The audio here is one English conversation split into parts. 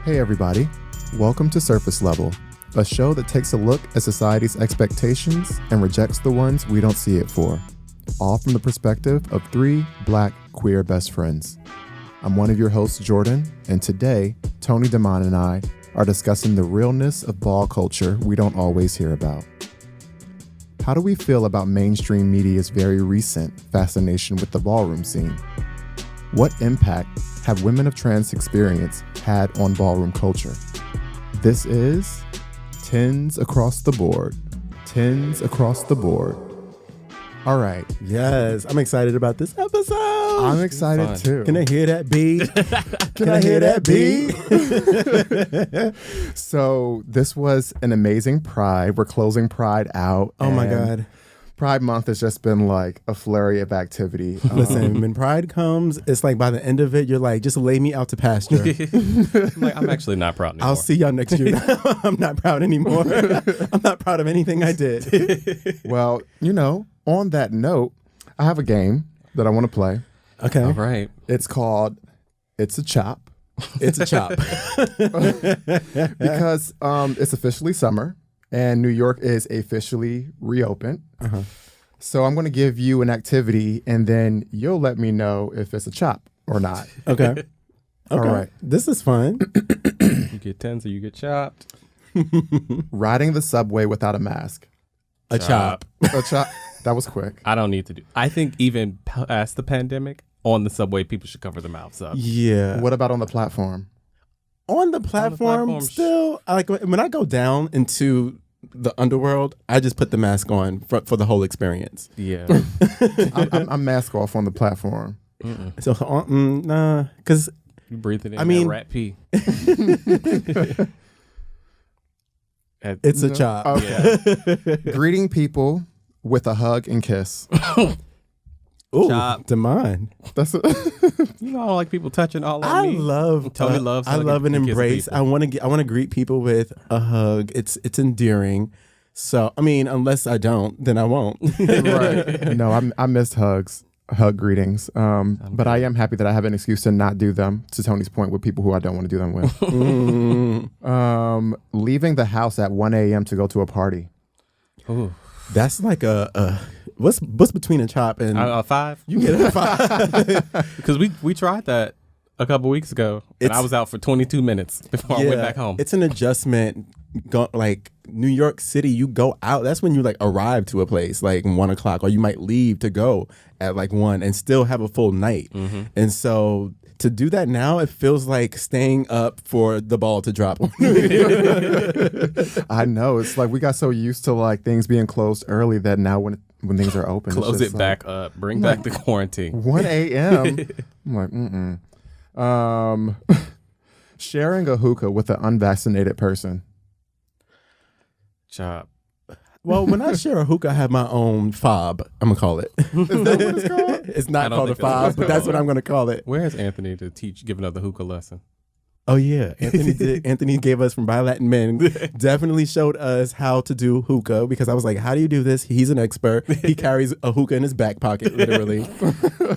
Hey everybody, welcome to Surface Level, a show that takes a look at society's expectations and rejects the ones we don't see it for, all from the perspective of three Black queer best friends. I'm one of your hosts, Jordan, and today, Tony, Damon, and I are discussing the realness of ball culture we don't always hear about. How do we feel about mainstream media's very recent fascination with the ballroom scene? What impact have women of trans experience had on ballroom culture? This is 10's across the board. 10's across the board. All right. Yes, I'm excited about this episode. I'm excited too. Can I hear that beat? Can I hear that beat? So this was an amazing Pride. We're closing Pride out. Oh my God. Pride Month has just been like a flurry of activity. Listen, when Pride comes, it's like by the end of it, you're like, just lay me out to pasture. I'm actually not proud anymore. I'll see y'all next year. I'm not proud anymore. I'm not proud of anything I did. Well, on that note, I have a game that I want to play. Okay. All right. It's called It's a Chop. It's a chop. Because it's officially summer and New York is officially reopened. Uh-huh. So I'm going to give you an activity and then you'll let me know if it's a chop or not. Okay. All right. This is fun. You get 10's or you get chopped. Riding the subway without a mask. A chop. A chop. That was quick. I don't need to do. I think even past the pandemic, on the subway, people should cover their mouths up. Yeah. What about on the platform? On the platform, still, like when I go down into the underworld, I just put the mask on for the whole experience. Yeah. I'm mask off on the platform. So, nah, because You breathe it in. I mean- that rat pee. it's a chop. Okay. Greeting people with a hug and kiss. Ooh, Chop. Damon. That's a You know, I don't like people touching all on I me. love. Tony loves I hugging love an and kissing embrace. people. I want to greet people with a hug. It's endearing. So I mean, unless I don't, then I won't. right. No, I missed hug greetings. But I am happy that I have an excuse to not do them, to Tony's point, with people who I don't want to do them with. Leaving the house at 1 a.m. to go to a party. Ooh. That's like a what's between a chop and 5? you get a 5. Because we tried that a couple weeks ago, and I was out for 22 minutes before I went back home. It's an adjustment. Like New York City, you go out. That's when you like arrive to a place like 1 o'clock, or you might leave to go at like 1 and still have a full night. Mm-hmm. And so to do that now, it feels like staying up for the ball to drop. I know. It's like we got so used to like things being closed early that now when things are open, Close it's it just back up. Bring back the quarantine. 1 a.m. I'm like, sharing a hookah with an unvaccinated person. Chop. Well, when I share a hookah, I have my own fob. I'm gonna call it. Is that what it's called? It's not I don't called a think that's what fob, it's but that's called. what I'm gonna call it. Where is Anthony to give another hookah lesson? Oh yeah, Anthony did. Anthony gave us from By Latin Men. Definitely showed us how to do hookah because I was like, "How do you do this?" He's an expert. He carries a hookah in his back pocket, literally.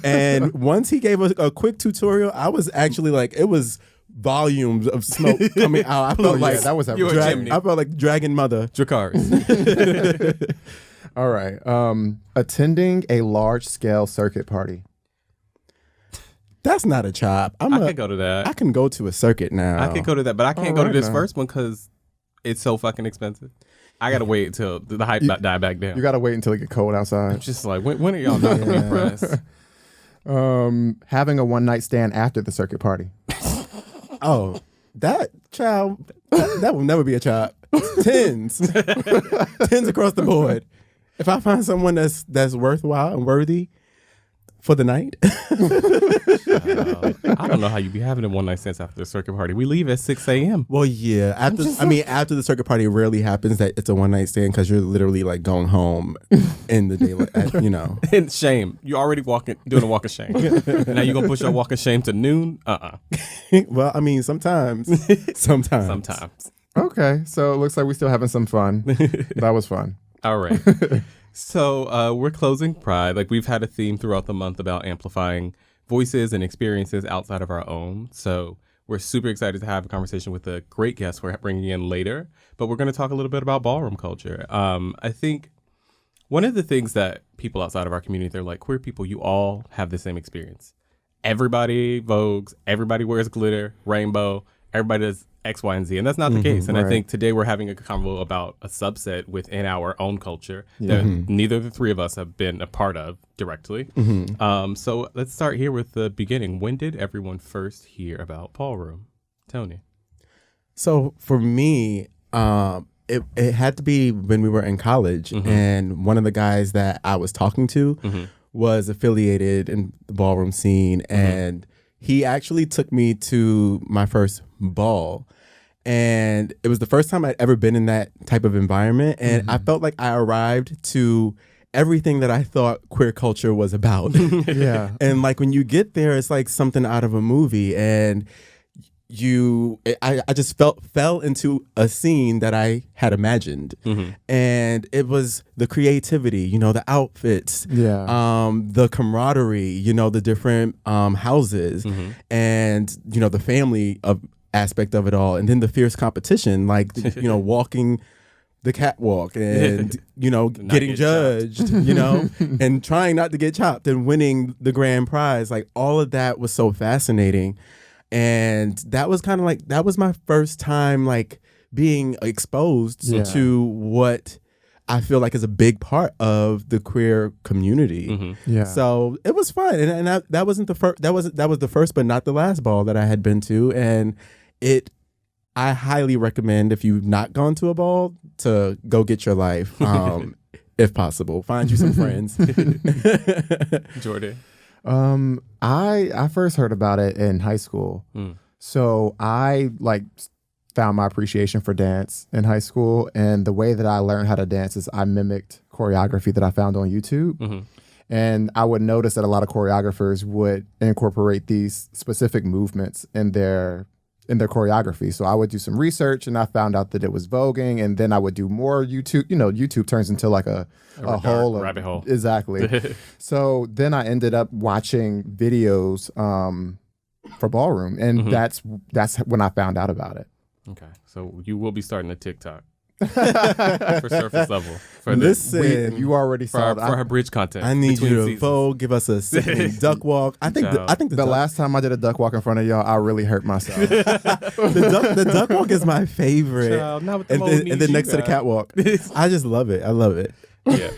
And once he gave us a quick tutorial, I was actually like, it was volumes of smoke coming out. I felt like that was You were a chimney. I felt like Dragon Mother. Dracarys. All right. Attending a large scale circuit party. That's not a chop. I could go to that. I can go to a circuit now. I could go to that, but I can't go to Alright this now. first one because it's so fucking expensive. I gotta wait till the hype die back down. You got to wait until it get cold I'm outside. just like, when are y'all not gonna be pressed? Having a one night stand after the circuit party. Oh, that child, that will never be a chop. 10's. 10's across the board. If I find someone that's worthwhile and worthy for the night. I don't know how you be having a one night stands after the circuit party. We leave at 6 a.m. Well, yeah. After the circuit party, it rarely happens that it's a one night stand because you're literally like going home in the daylight. And shame. You already doing a walk of shame. Now you gonna push your walk of shame to noon? Well, I mean, sometimes. Sometimes. Okay. So it looks like we're still having some fun. That was fun. All right. So we're closing Pride. Like we've had a theme throughout the month about amplifying voices and experiences outside of our own. So We're super excited to have a conversation with a great guest we're bringing in later, but we're going to talk a little bit about ballroom culture. I think one of the things that people outside of our community, they're like, queer people, you all have the same experience. Everybody vogues, everybody wears glitter, rainbow, everybody does X, Y, and Z. And that's not the case. And I think today we're having a convo about a subset within our own culture that neither of the three of us have been a part of directly. So let's start here with the beginning. When did everyone first hear about ballroom? Tony. So for me, it had to be when we were in college. And one of the guys that I was talking to was affiliated in the ballroom scene. And he actually took me to my first ball. And it was the first time I'd ever been in that type of environment. And I felt like I arrived to everything that I thought queer culture was about. And like when you get there, it's like something out of a movie. And I just fell into a scene that I had imagined. And it was the creativity, you know, the outfits, the camaraderie, you know, the different houses, and, you know, the family aspect of it all. And then the fierce competition, like, you know, walking the catwalk and, you know, getting judged, you know, and trying not to get chopped and winning the grand prize. Like all of that was so fascinating. And that was kind of like, that was my first time like being exposed to what I feel like is a big part of the queer community. So it was fun. And that wasn't the first, that was the first, but not the last ball that I had been to. And I highly recommend, if you've not gone to a ball, to go get your life, if possible. Find you some friends. Jordan. I first heard about it in high school. So I like found my appreciation for dance in high school, and the way that I learned how to dance is I mimicked choreography that I found on YouTube. And I would notice that a lot of choreographers would incorporate these specific movements in their choreography. So I would do some research, and I found out that it was voguing, and then I would do more YouTube. You know, YouTube turns into like a whole rabbit hole. Exactly. So then I ended up watching videos for ballroom, and that's when I found out about it. Okay, so you will be starting a TikTok for surface level. For you already saw for our bridge content. I need you to vogue, give us a sickening duck walk. I think the last time I did a duck walk in front of y'all, I really hurt myself. the duck walk is my favorite. Child, not with the and then next to the catwalk. I just love it. I love it. Yeah.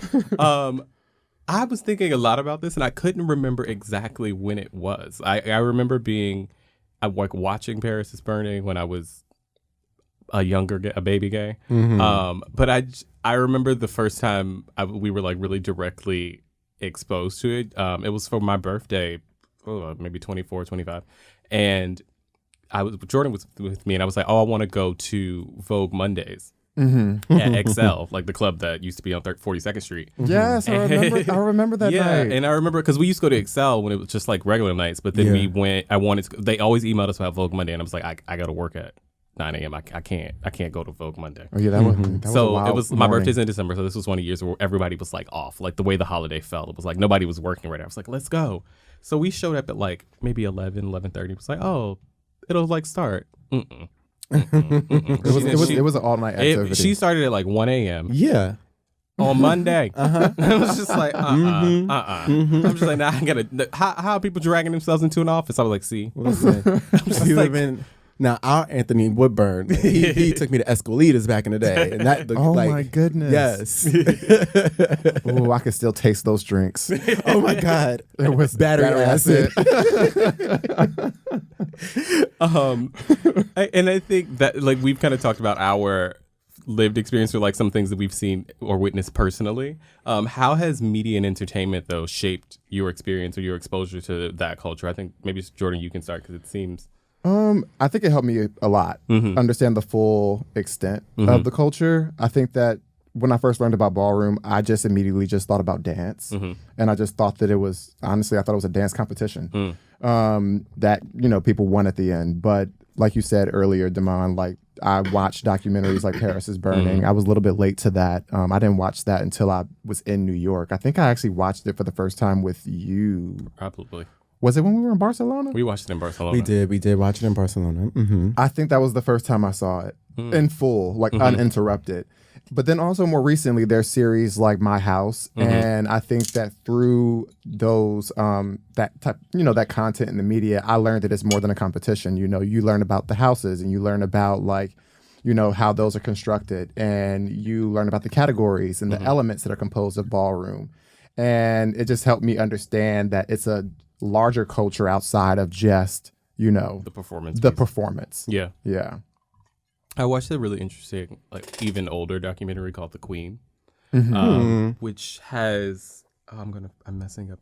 I was thinking a lot about this, and I couldn't remember exactly when it was. I remember being like watching Paris is Burning when I was a baby gay. But I remember the first time we were like really directly exposed to it. It was for my birthday, maybe 24, 25. And Jordan was with me, and I was like, I want to go to Vogue Mondays. At XL, like the club that used to be on 42nd Street. Yes, I remember that night. And I remember because we used to go to XL when it was just like regular nights, but then we went. They always emailed us about Vogue Monday, and I was like, I got to work at 9 a.m. I can't go to Vogue Monday. Oh yeah, that was so a wild it was morning. My birthday's in December, so this was one of the years where everybody was like off, like the way the holiday felt. It was like nobody was working right now. I was like, let's go. So we showed up at like maybe 11:30. It was like, oh, it'll like start. It was an all night activity. She started at like 1 a.m. Yeah. On Monday. I was just like, I'm just like, nah, I gotta. How are people dragging themselves into an office? I was like, see, listen, you have been. Now, our Anthony Woodburn, he took me to Escalitas back in the day. And that, my goodness. Yes. Oh, I can still taste those drinks. Oh, my God. It was battery acid. And I think that, like, we've kind of talked about our lived experience or, like, some things that we've seen or witnessed personally. How has media and entertainment, though, shaped your experience or your exposure to that culture? I think maybe, Jordan, you can start because it seems... I think it helped me a lot understand the full extent of the culture. I think that when I first learned about ballroom, I just immediately just thought about dance. And I just thought that it was, honestly, I thought it was a dance competition that, you know, people won at the end. But like you said earlier, Damon, like I watched documentaries like Paris is Burning. I was a little bit late to that. I didn't watch that until I was in New York. I think I actually watched it for the first time with you. Probably. Was it when we were in Barcelona? We watched it in Barcelona. We did watch it in Barcelona. Mm-hmm. I think that was the first time I saw it in full, like uninterrupted. But then also more recently, there's series like My House, and I think that through those that type, that content in the media, I learned that it's more than a competition. You learn about the houses, and you learn about like, how those are constructed, and you learn about the categories and the elements that are composed of ballroom, and it just helped me understand that it's a larger culture outside of just the performance. Yeah. I watched a really interesting, like even older documentary called The Queen, which has I'm messing up.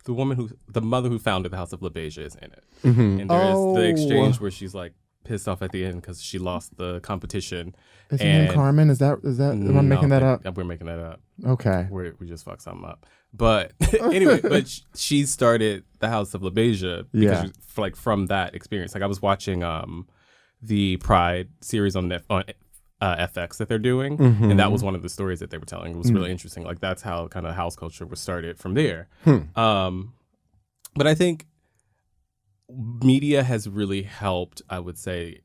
The mother who founded the House of LaBeija is in it, and there's the exchange where she's like pissed off at the end because she lost the competition. Is her name Carmen? Is that? Am I making that up? We're making that up. Okay, we just fucked something up. But anyway, she started the House of LaBeija because from that experience. Like I was watching the Pride series on FX that they're doing, and that was one of the stories that they were telling. It was really interesting. Like that's how kind of house culture was started from there. But I think media has really helped, I would say,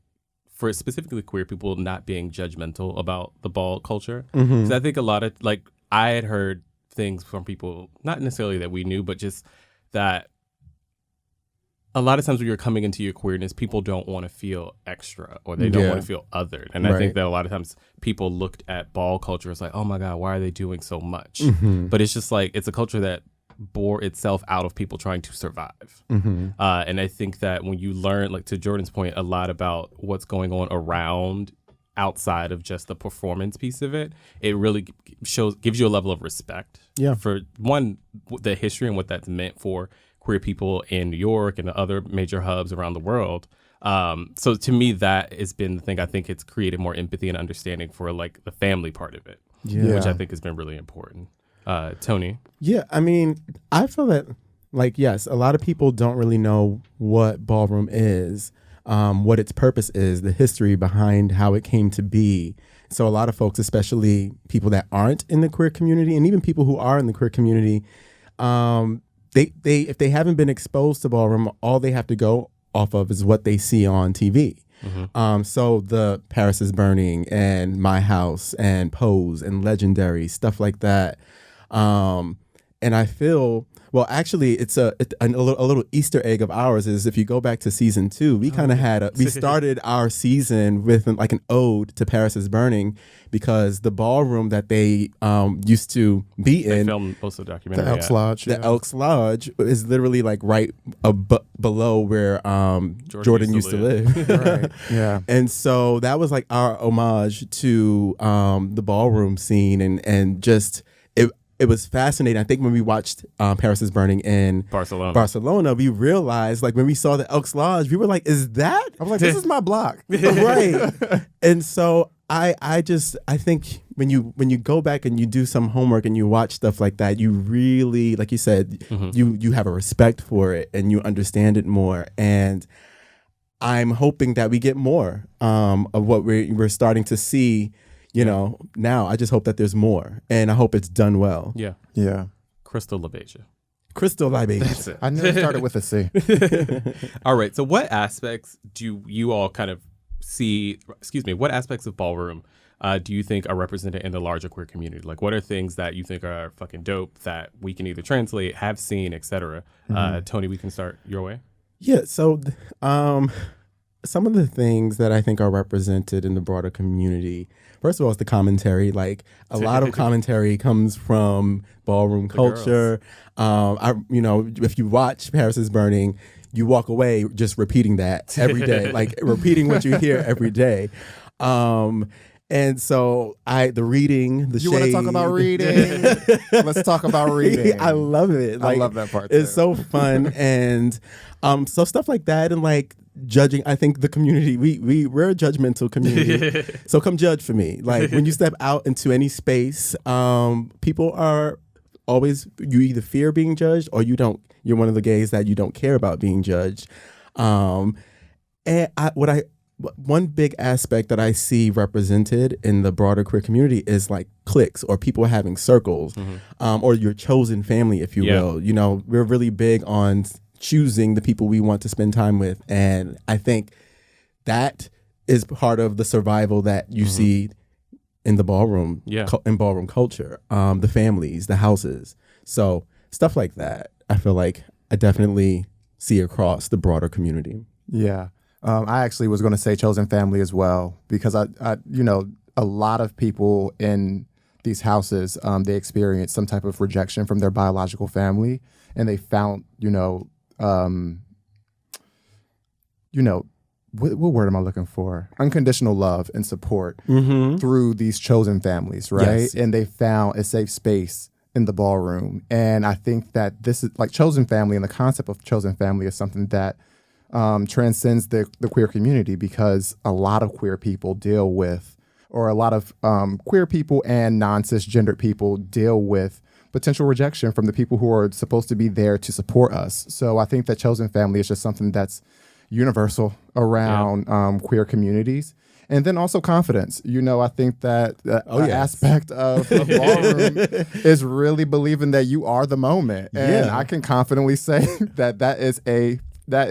for specifically queer people not being judgmental about the ball culture. Because I think a lot of, like, I had heard things from people, not necessarily that we knew, but just that a lot of times when you're coming into your queerness, people don't want to feel extra or they don't want to feel othered. And I think that a lot of times people looked at ball culture as like, oh my God, why are they doing so much? But it's just like, it's a culture that bore itself out of people trying to survive. And I think that when you learn, like to Jordan's point, a lot about what's going on around outside of just the performance piece of it, it really gives you a level of respect for one, the history and what that's meant for queer people in New York and the other major hubs around the world. So to me, that has been the thing. I think it's created more empathy and understanding for like the family part of it, which I think has been really important. Tony? Yeah, I mean, I feel that, like, yes, a lot of people don't really know what ballroom is, what its purpose is, the history behind how it came to be. So a lot of folks, especially people that aren't in the queer community and even people who are in the queer community, they if they haven't been exposed to ballroom, all they have to go off of is what they see on TV. So the Paris is Burning and My House and Pose and Legendary, stuff like that. And I feel, well, actually, it's a little Easter egg of ours is if you go back to season 2, we kind of we started our season with like an ode to Paris is Burning because the ballroom that they used to be in, filmed most of the documentary, the Elks Lodge. The Elks Lodge is literally like right below where Jordan used to live. Right. Yeah. And so that was like our homage to the ballroom scene and just it was fascinating. I think when we watched Paris is Burning in Barcelona, we realized, like, when we saw the Elks Lodge, we were like, is that? I was like, this is my block. Right. And so I think when you go back and you do some homework and you watch stuff like that, you really, like you said, you have a respect for it and you understand it more. And I'm hoping that we get more of what we're starting to see. Now I just hope that there's more, and I hope it's done well. Yeah. Crystal LaBeija. That's it. I never started with a C. All right. So what aspects do you all kind of see, what aspects of ballroom do you think are represented in the larger queer community? Like, what are things that you think are fucking dope that we can either translate, have seen, etc.? Tony, we can start your way. Yeah. So some of the things that I think are represented in the broader community, first of all, is the commentary. Like, a lot of commentary comes from ballroom culture. If you watch Paris is Burning, you walk away just repeating that every day, like repeating what you hear every day. And so the reading, the shade. You want to talk about reading? Let's talk about reading. I love it. Like, I love that part. It's so fun. And so stuff like that, and like judging. I think the community, we're a judgmental community. So come judge for me. Like, when you step out into any space, people are always, you either fear being judged or you don't. You're one of the gays that you don't care about being judged. And one big aspect that I see represented in the broader queer community is like cliques or people having circles, or your chosen family, if you will. You know, we're really big on choosing the people we want to spend time with. And I think that is part of the survival that you see in the ballroom, in ballroom culture, the families, the houses. So stuff like that, I feel like I definitely see across the broader community. Yeah. I actually was going to say chosen family as well, because I, you know, a lot of people in these houses, they experience some type of rejection from their biological family, and they found, what word am I looking for? Unconditional love and support through these chosen families, right? Yes. And they found a safe space in the ballroom. And I think that this is like chosen family, and the concept of chosen family is something that transcends the queer community, because a lot of queer people deal with, or a lot of queer people and non-cisgendered people deal with potential rejection from the people who are supposed to be there to support us. So I think that chosen family is just something that's universal around queer communities. And then also confidence. You know, I think that aspect of the ballroom is really believing that you are the moment. And I can confidently say that is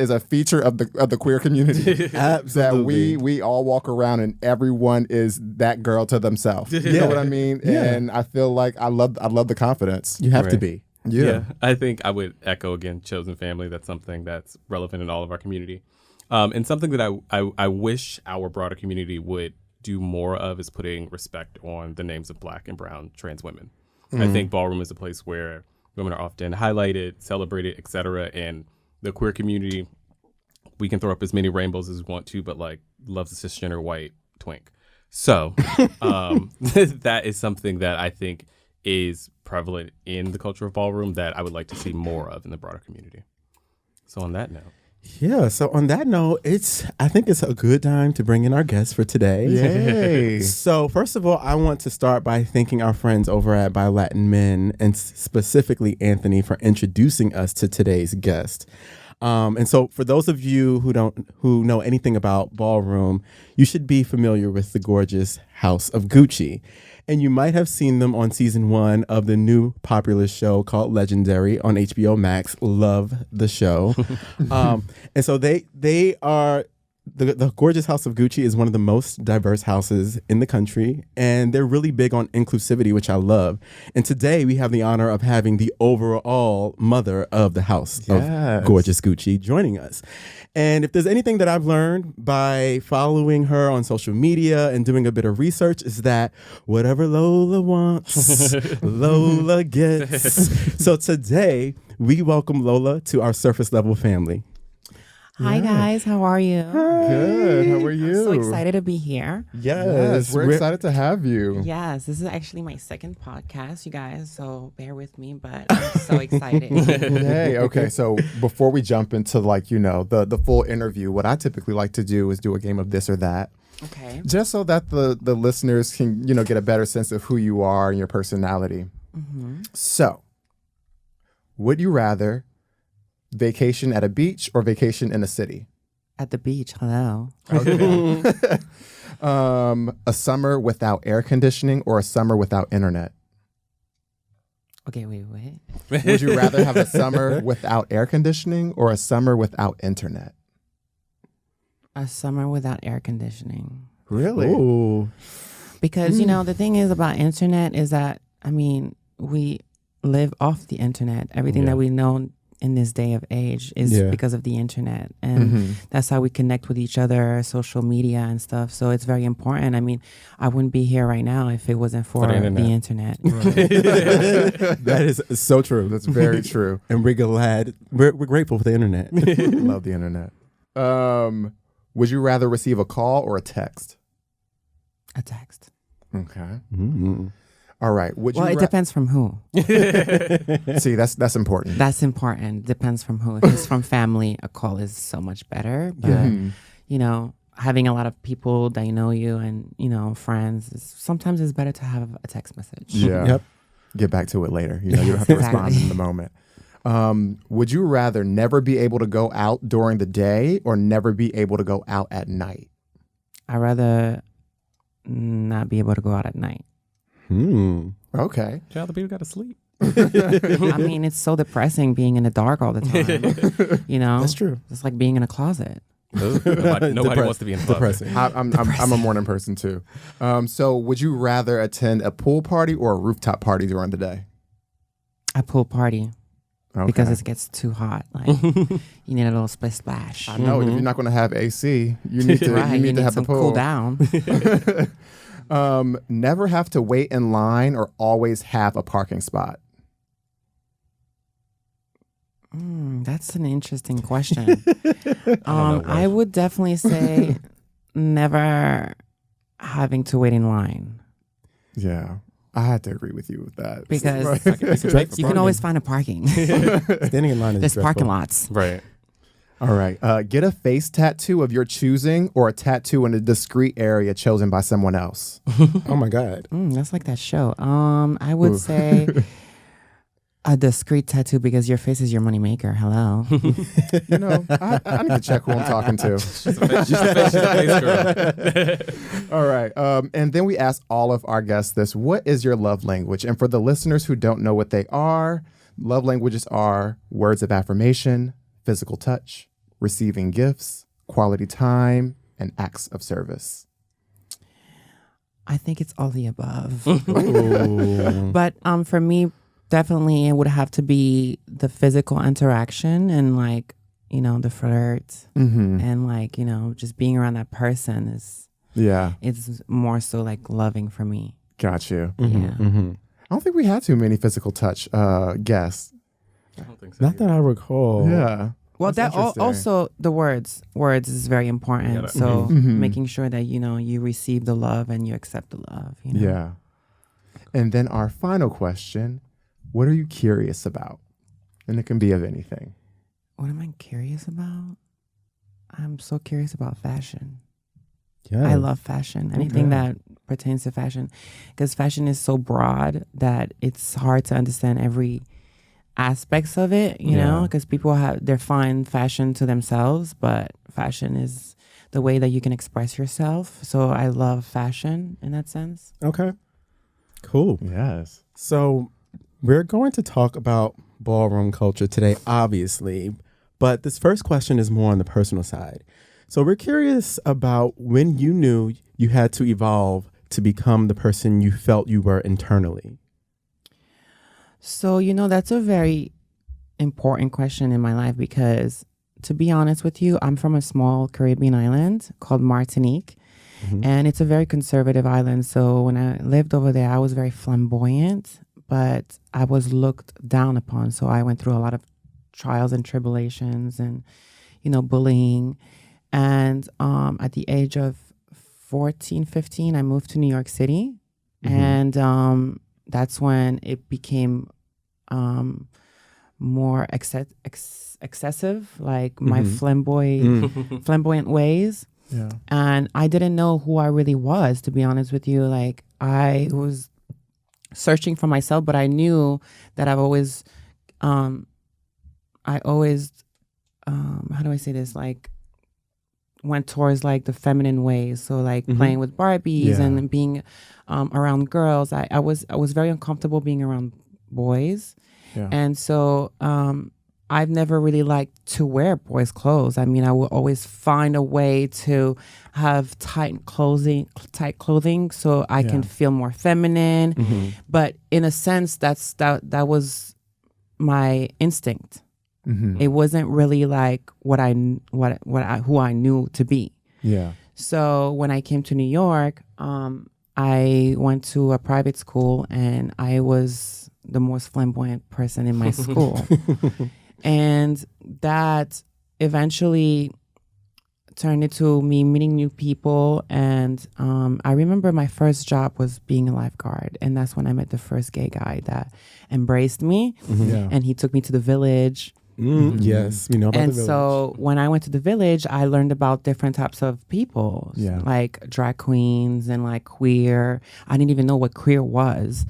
a feature of the queer community. Absolutely. That we all walk around and everyone is that girl to themselves. You know what I mean? Yeah. And I feel like I love the confidence. You have to be. Yeah. I think I would echo again, chosen family. That's something that's relevant in all of our community. And something that I wish our broader community would do more of is putting respect on the names of Black and brown trans women. I think ballroom is a place where women are often highlighted, celebrated, etc. And the queer community, we can throw up as many rainbows as we want to, but like loves a cisgender white twink. So that is something that I think is prevalent in the culture of ballroom that I would like to see more of in the broader community. So on that note. Yeah, so on that note, I think it's a good time to bring in our guest for today. Yay. So first of all, I want to start by thanking our friends over at By Latin Men, and specifically Anthony, for introducing us to today's guest. And so for those of you who know anything about ballroom, you should be familiar with the gorgeous House of Gucci. And you might have seen them on season 1 of the new popular show called Legendary on HBO Max. Love the show. And so they are, the gorgeous House of Gucci is one of the most diverse houses in the country. And they're really big on inclusivity, which I love. And today we have the honor of having the overall mother of the house of gorgeous Gucci joining us. And if there's anything that I've learned by following her on social media and doing a bit of research, is that whatever Lola wants, Lola gets. So today, we welcome Lola to our surface level family. Hi guys, how are you? Good. How are you? I'm so excited to be here. Yes, we're excited to have you. Yes, this is actually my second podcast, you guys, so bear with me, but I'm so excited. Hey, okay. So before we jump into the full interview, what I typically like to do is do a game of this or that. Okay. Just so that the listeners can, get a better sense of who you are and your personality. Mm-hmm. So, would you rather vacation at a beach or vacation in a city? At the beach, hello. Okay. A summer without air conditioning or a summer without internet? Okay, wait. Would you rather have a summer without air conditioning or a summer without internet? A summer without air conditioning. Really? Ooh. Because, the thing is about internet is that, we live off the internet. Everything that we know in this day of age is because of the internet. And that's how we connect with each other, social media and stuff. So it's very important. I wouldn't be here right now if it wasn't for the internet. That is so true. That's very true. And we're glad, we're grateful for the internet. Love the internet. Would you rather receive a call or a text? A text. Okay. Mm-hmm. All right. It depends from who. See, that's important. That's important. Depends from who. If it's from family, a call is so much better. But, having a lot of people that know you and, friends, sometimes it's better to have a text message. Yeah. Yep. Get back to it later. You don't have to respond in the moment. Would you rather never be able to go out during the day or never be able to go out at night? I'd rather not be able to go out at night. Okay. Yeah, the people got to sleep. I mean, it's so depressing being in the dark all the time. You know, That's true. It's like being in a closet. Nobody wants to be in the closet. Depressing. I'm a morning person too. So would you rather attend a pool party or a rooftop party during the day? A pool party. Okay. Because it gets too hot. Like you need a little split splash. I know if you're not going to have AC, you need to Right, you need to have the some pool. cool down. Never have to wait in line or always have a parking spot. That's an interesting question. I would definitely say never having to wait in line. Yeah. I had to agree with you with that. Because you can always find a parking. Standing in line is There's stressful. parking lots. Right. All right. Get a face tattoo of your choosing or a tattoo in a discrete area chosen by someone else. Oh my God. That's like that show. I would say a discreet tattoo because your face is your moneymaker. Hello. You know, I need to check who I'm talking to. She's a face girl. All right. And then we ask all of our guests this. What is your love language? And for the listeners who don't know what they are, love languages are words of affirmation, physical touch, receiving gifts, quality time, and acts of service. I think it's all the above. But for me, definitely it would have to be the physical interaction and like, you know, the flirt and like, you know, just being around that person is it's more so like loving for me. Got you. Yeah. I don't think we had too many physical touch guests. I don't think so. Not that I recall. Yeah. Well, That's that also the words is very important. Yeah, So making sure that, you know, you receive the love and you accept the love. You know? Yeah. And then our final question, what are you curious about? And it can be of anything. What am I curious about? I'm so curious about fashion. Yeah. I love fashion. Anything that pertains to fashion. Because fashion is so broad that it's hard to understand every aspects of it, you know, because people define fashion to themselves, but fashion is the way that you can express yourself. So I love fashion in that sense. Okay. Cool. Yes. So we're going to talk about ballroom culture today, obviously, but this first question is more on the personal side. So we're curious about when you knew you had to evolve to become the person you felt you were internally. So, you know, that's a very important question in my life because, to be honest with you, I'm from a small Caribbean island called Martinique, and it's a very conservative island. So when I lived over there, I was very flamboyant, but I was looked down upon. So I went through a lot of trials and tribulations and, you know, bullying. And at the age of 14, 15, I moved to New York City. And that's when it became more excessive, like my flamboyant ways. Yeah. And I didn't know who I really was, to be honest with you. Like I was searching for myself, but I knew that how do I say this? Like went towards like the feminine ways. So like playing with Barbies and being around girls. I was very uncomfortable being around boys. Yeah. And so I've never really liked to wear boys' clothes. I mean, I will always find a way to have tight clothing so I can feel more feminine. But in a sense, that was my instinct. It wasn't really like who I knew to be. Yeah. So when I came to New York, I went to a private school and I was the most flamboyant person in my school. And that eventually turned into me meeting new people. And I remember my first job was being a lifeguard. And that's when I met the first gay guy that embraced me. And he took me to the village. Yes, we know about the village. And so when I went to the village, I learned about different types of people, like drag queens and like queer. I didn't even know what queer was.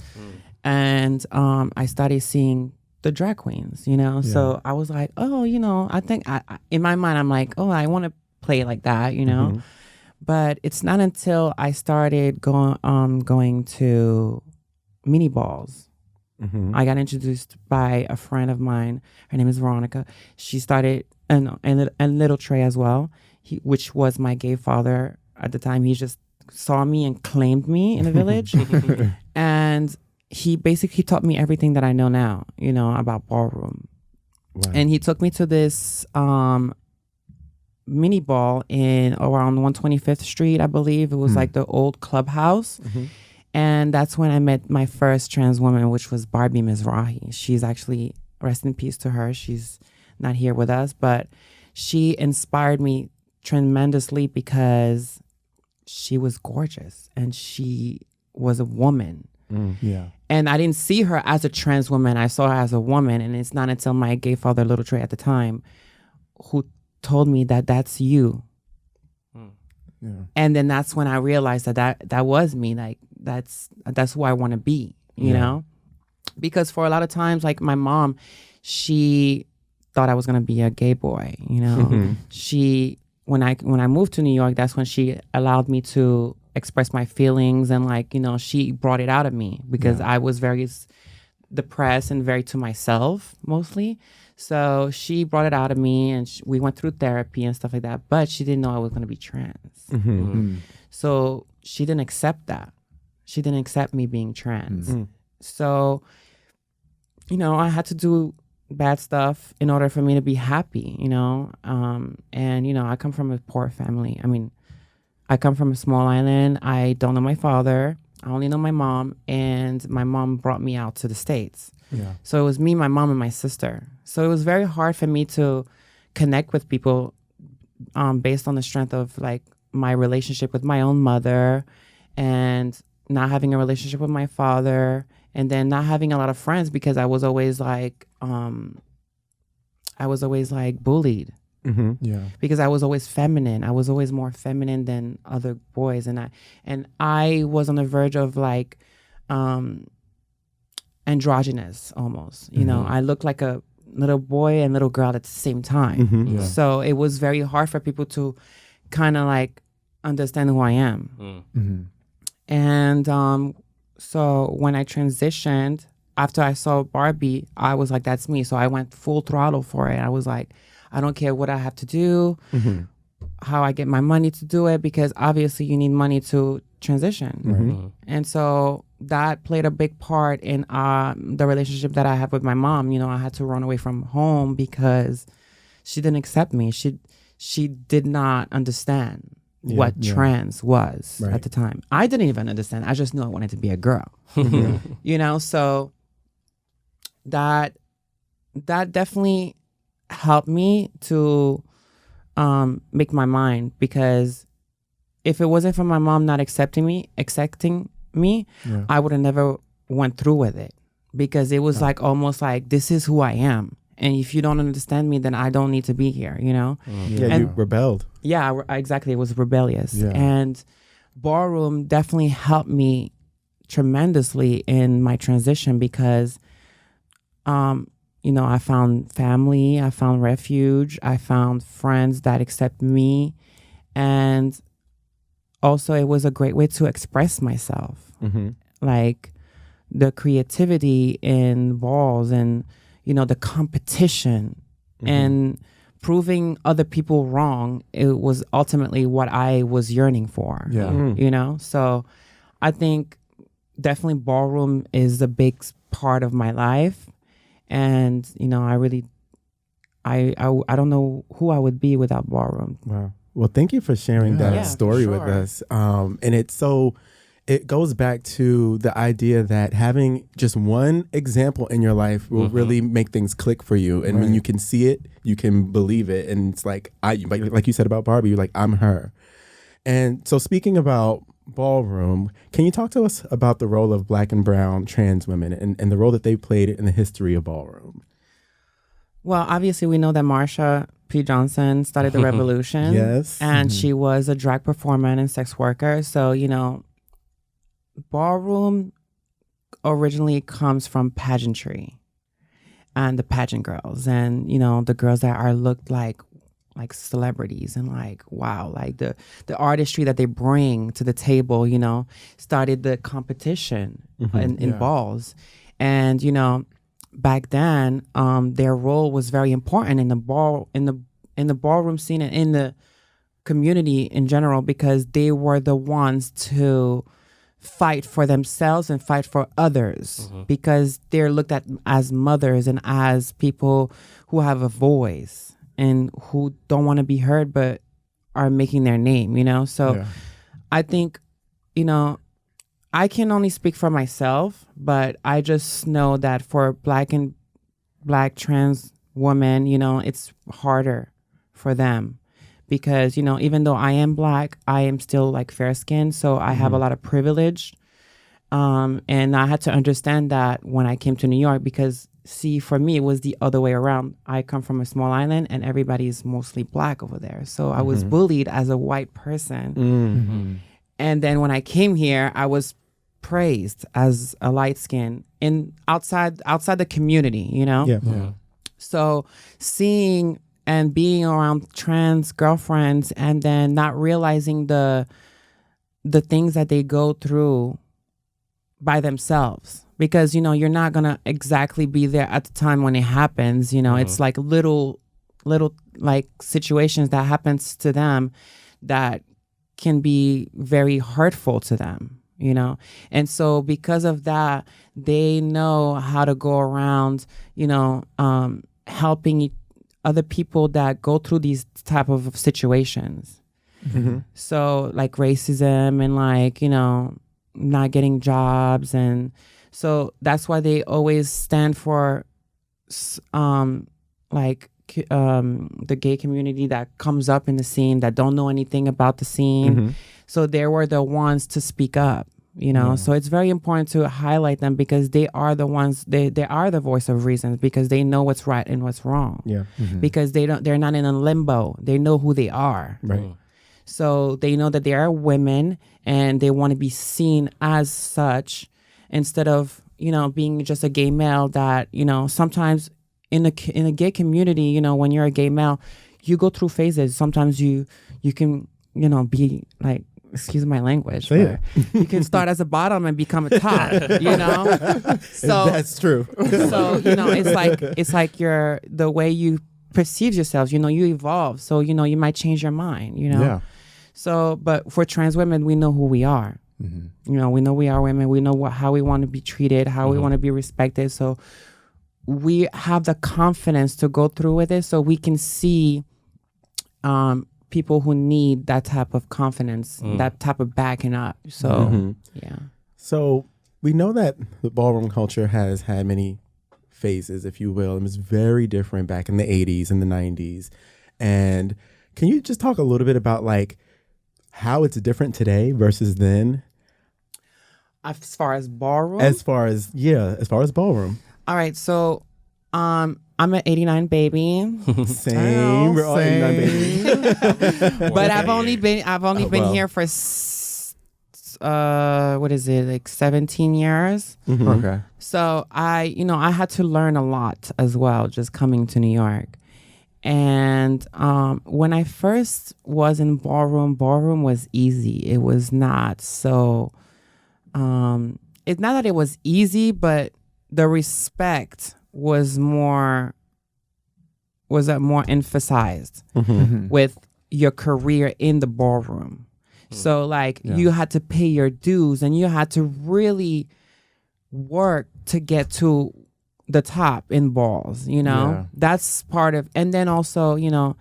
And I started seeing the drag queens, you know? So I was like, oh, you know, I think in my mind, I'm like, oh, I want to play like that, you know? But it's not until I started going to mini balls. Mm-hmm. I got introduced by a friend of mine. Her name is Veronica. She started, and Little Trey as well, which was my gay father at the time. He just saw me and claimed me in the village. And he basically taught me everything that I know now, about ballroom. Wow. And he took me to this mini ball in around 125th Street, I believe. It was like the old clubhouse. Mm-hmm. And that's when I met my first trans woman, which was Barbie Mizrahi. She's actually, rest in peace to her. She's not here with us, but she inspired me tremendously because she was gorgeous and she was a woman. Yeah. And I didn't see her as a trans woman. I saw her as a woman. And it's not until my gay father, Little Trey, at the time, who told me that that's you. Yeah. And then that's when I realized that was me. Like that's who I want to be, you know? Because for a lot of times, like my mom, she thought I was going to be a gay boy, She, when I moved to New York, that's when she allowed me to express my feelings and she brought it out of me because I was very depressed and very to myself mostly. So she brought it out of me and we went through therapy and stuff like that, but she didn't know I was going to be trans. So she didn't accept that. She didn't accept me being trans. So, I had to do bad stuff in order for me to be happy, and, I come from a poor family. I mean, I come from a small island. I don't know my father. I only know my mom, and my mom brought me out to the States. Yeah. So it was me, my mom, and my sister. So it was very hard for me to connect with people based on the strength of like my relationship with my own mother and not having a relationship with my father and then not having a lot of friends because I was always like bullied. Mm-hmm. Yeah. Because I was always feminine. I was always more feminine than other boys. And I was on the verge of like androgynous almost. You know, I looked like a little boy and little girl at the same time. Mm-hmm. Yeah. So it was very hard for people to kind of like understand who I am. Mm-hmm. And so when I transitioned, after I saw Barbie, I was like, that's me. So I went full throttle for it. I was like, I don't care what I have to do, how I get my money to do it, because obviously you need money to transition. Mm-hmm. And so that played a big part in the relationship that I have with my mom. You know, I had to run away from home because she didn't accept me. She did not understand what trans was at the time. I didn't even understand. I just knew I wanted to be a girl. You know, so that definitely helped me to make my mind, because if it wasn't for my mom not accepting me, I would have never went through with it, because it was like almost like, this is who I am. And if you don't understand me, then I don't need to be here, you know? Yeah, you rebelled. Yeah, exactly. It was rebellious. Yeah. And Ballroom definitely helped me tremendously in my transition, because, you know, I found family, I found refuge, I found friends that accept me. And also it was a great way to express myself. Like the creativity in balls and, you know, the competition and proving other people wrong. It was ultimately what I was yearning for, you know? So I think definitely Ballroom is a big part of my life. And, you know, I don't know who I would be without Ballroom. Wow. Well, thank you for sharing that story with us. And it goes back to the idea that having just one example in your life will really make things click for you. And when you can see it, you can believe it. And it's like you said about Barbie, you're like, I'm her. And so speaking about Ballroom, can you talk to us about the role of Black and brown trans women and the role that they played in the history of Ballroom? Well, obviously we know that Marsha P. Johnson started the revolution. Yes. And she was a drag performer and sex worker. So, you know, Ballroom originally comes from pageantry and the pageant girls, and, you know, the girls that are looked like like celebrities and like wow, like the artistry that they bring to the table, you know, started the competition in balls. And you know, back then their role was very important in the ballroom scene and in the community in general, because they were the ones to fight for themselves and fight for others, because they're looked at as mothers and as people who have a voice and who don't want to be heard but are making their name, you know? So I think, you know, I can only speak for myself, but I just know that for black trans women, you know, it's harder for them. Because, you know, even though I am black, I am still like fair skinned. So I have a lot of privilege. And I had to understand that when I came to New York, because see, for me, it was the other way around. I come from a small island and everybody is mostly black over there. So I was bullied as a white person. And then when I came here, I was praised as a light skin outside the community, you know? So seeing and being around trans girlfriends and then not realizing the things that they go through by themselves, because, you know, you're not going to exactly be there at the time when it happens. You know, it's like little like situations that happens to them that can be very hurtful to them, you know? And so because of that, they know how to go around, you know, helping other people that go through these type of situations. So like racism and like, you know, not getting jobs. And so that's why they always stand for like the gay community that comes up in the scene that don't know anything about the scene. So they were the ones to speak up. You know, so it's very important to highlight them, because they are the ones, they are the voice of reason, because they know what's right and what's wrong. Because they're not in a limbo. They know who they are. Right. So they know that they are women and they want to be seen as such, instead of, you know, being just a gay male that, you know, sometimes in a gay community, you know, when you're a gay male, you go through phases. Sometimes you can, you know, be like, excuse my language, but you can start as a bottom and become a top, you know? So that's true. So, you know, it's like the way you perceive yourselves, you know, you evolve. So, you know, you might change your mind, you know? So, but for trans women, we know who we are. You know, we know we are women. We know how we want to be treated, how we want to be respected. So we have the confidence to go through with it, so we can see people who need that type of confidence, that type of backing up. So, So we know that the ballroom culture has had many phases, if you will. It was very different back in the 80s and the 90s. And can you just talk a little bit about like how it's different today versus then? As far as ballroom? As far as ballroom. All right. So, I'm an 89 baby. Same. We're all 89 babies. But I've only been here for what is it, like 17 years. Okay. So I had to learn a lot as well, just coming to New York. And when I first was in ballroom was easy. It was not so it's not that it was easy, but the respect was more emphasized with your career in the ballroom. So like you had to pay your dues and you had to really work to get to the top in balls, you know? That's part of, and then also, you know,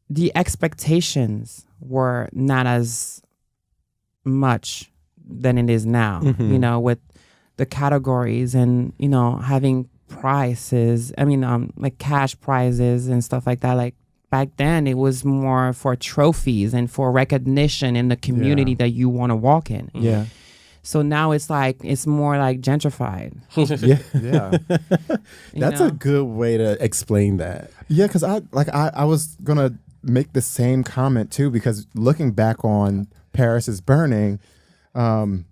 the expectations were not as much than it is now, you know, with the categories and, you know, having prizes, like cash prizes and stuff like that. Like back then it was more for trophies and for recognition in the community that you want to walk in. So now it's more like gentrified. That's a good way to explain that. Yeah, because I was gonna make the same comment too, because looking back on Paris is Burning, and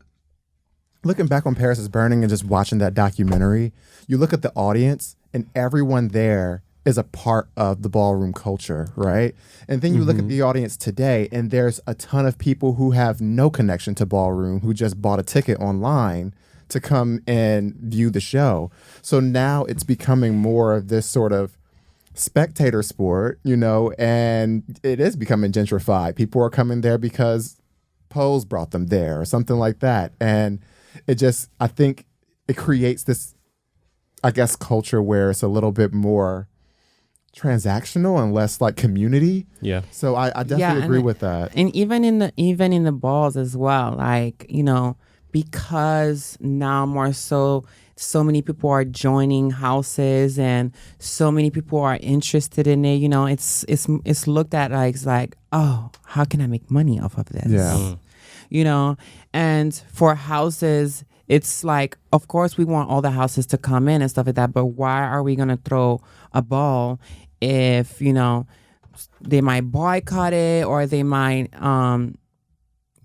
just watching that documentary, you look at the audience and everyone there is a part of the ballroom culture, right? And then you look at the audience today, and there's a ton of people who have no connection to ballroom, who just bought a ticket online to come and view the show. So now it's becoming more of this sort of spectator sport, and it is becoming gentrified. People are coming there because Pose brought them there or something like that. And I think it creates this, I guess, culture where it's a little bit more transactional and less like community. Yeah. So I definitely agree with that. And even in the balls as well, like, because now more so many people are joining houses and so many people are interested in it, it's looked at like, oh, how can I make money off of this? Yeah. And for houses, it's like, of course we want all the houses to come in and stuff like that, but why are we going to throw a ball if, they might boycott it, or they might,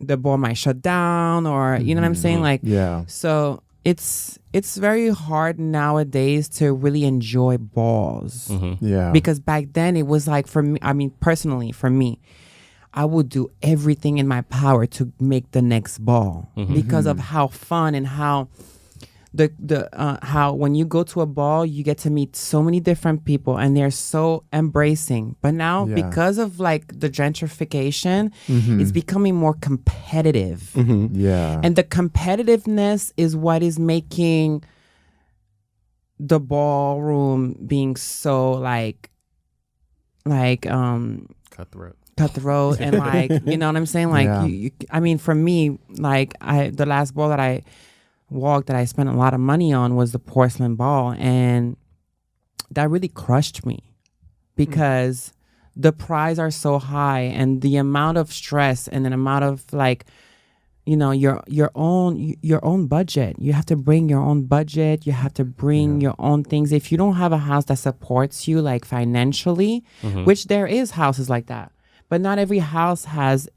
the ball might shut down, or, you know what I'm saying? Like, yeah. So it's very hard nowadays to really enjoy balls. Yeah. Because back then it was like, for me, personally, for me, I would do everything in my power to make the next ball because of how fun and how how when you go to a ball, you get to meet so many different people and they're so embracing. But now because of like the gentrification, it's becoming more competitive. Yeah. And the competitiveness is what is making the ballroom being so cutthroat and like, you know what I'm saying? Like, for me, like the last ball that I walked that I spent a lot of money on was the porcelain ball, and that really crushed me because the prize are so high and the amount of stress and the amount of like, your own budget. You have to bring your own budget. You have to bring your own things. If you don't have a house that supports you like financially, which there is houses like that, but not every house has,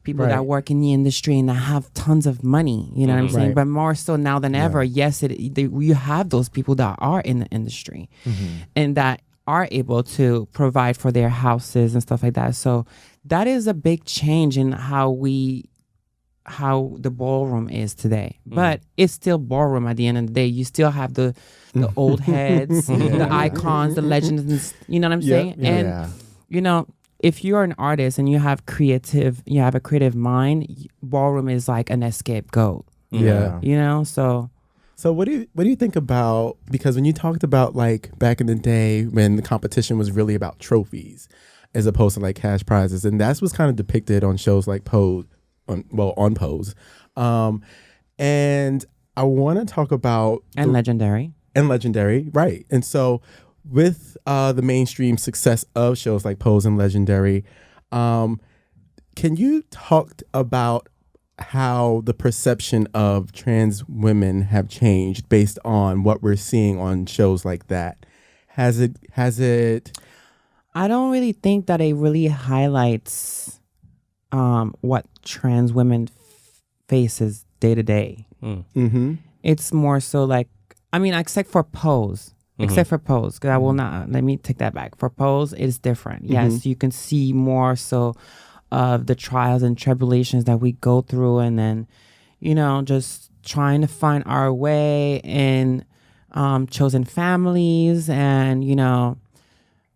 people that work in the industry and that have tons of money, you know what I'm saying? But more so now than ever, yes, you have those people that are in the industry and that are able to provide for their houses and stuff like that. So that is a big change in how the ballroom is today. But it's still ballroom at the end of the day. You still have the old heads, the icons, the legends, you know what I'm saying? And, if you're an artist and you have a creative mind, ballroom is like an scapegoat. Yeah. So what do you think about, because when you talked about like back in the day when the competition was really about trophies as opposed to like cash prizes, and that's what's kind of depicted on shows like Pose, on Pose. And I want to talk about Legendary, right? And so with the mainstream success of shows like Pose and Legendary, can you talk about how the perception of trans women have changed based on what we're seeing on shows like that? Has it? I don't really think that it really highlights what trans women faces day to day. It's more so like, except for Pose. Except for Pose, because I will not, let me take that back. For Pose, it's different. Yes, you can see more so of the trials and tribulations that we go through, and then, just trying to find our way in chosen families, and,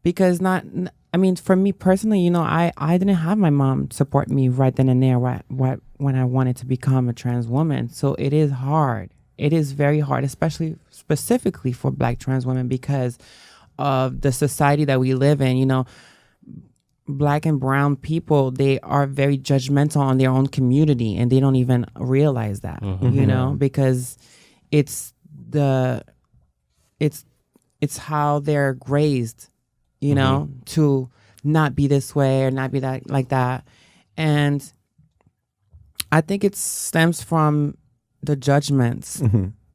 because for me personally, I didn't have my mom support me right then and there when I wanted to become a trans woman. So it is hard. It is very hard, specifically for Black trans women, because of the society that we live in. Black and brown people, they are very judgmental on their own community, and they don't even realize that, because it's how they're raised, to not be this way or not be that like that. And I think it stems from the judgments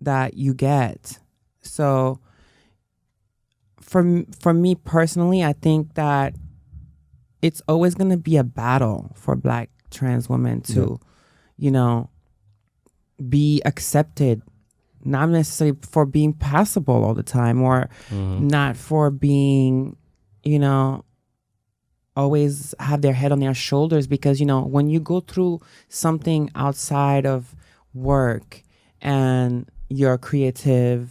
that you get. So for me personally, I think that it's always going to be a battle for Black trans women to, be accepted not necessarily for being passable all the time, or not for being, always have their head on their shoulders, because, when you go through something outside of work and your creative